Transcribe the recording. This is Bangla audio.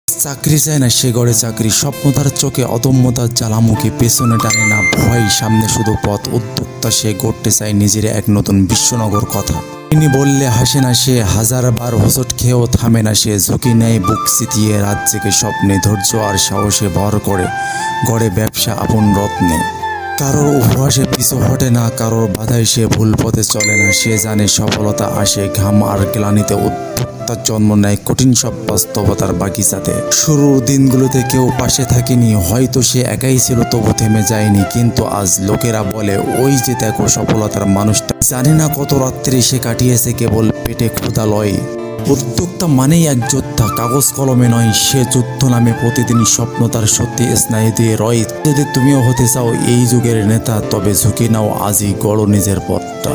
চাকরি চায় না, সে গড়ে চাকরি। স্বপ্ন তার চোখে, অদম্যতার জ্বালামুখী, পেছনে টানে না ভয়, সামনে শুধু পথ। উদ্যোক্তা সে, গড়তে চায় নিজের এক নতুন বিশ্বনগর কথা। তিনি বললে হাসে না সে, হাজারবার হোঁচট খেয়েও থামে না সে। ঝুঁকি নেয় বুক চিতিয়ে, রাত জেগে স্বপ্নে, ধৈর্য আর সাহসে ভর করে গড়ে ব্যবসা আপন রত্নে। কারোর উপহাসে পিছু হটে না, কারোর বাধায় সে ভুল পথে চলে না। সে জানে সফলতা আসে ঘাম আর গ্লানিতে। উদ্যোক্তার জন্ম নেয় কঠিন সব বাস্তবতার বাগিচাতে। শুরুর দিনগুলোতে কেউ পাশে থাকেনি, হয়তো সে একাই ছিল, তবু থেমে যায়নি। কিন্তু আজ লোকেরা বলে, ওই যে দেখো সফলতার মানুষটা। জানে না কত রাত্রি সে কাটিয়েছে কেবল পেটে ক্ষুধা লয়। উদ্যোক্তা মানেই এক যোদ্ধা, কাগজ কলমে নয়। সে যুদ্ধ নামে প্রতিদিন, স্বপ্ন তার সত্যি স্নায়ু দিয়ে রয়। যদি তুমিও হতে চাও এই যুগের নেতা, তবে ঝুঁকি নাও আজই, গড়ো নিজের পথটা।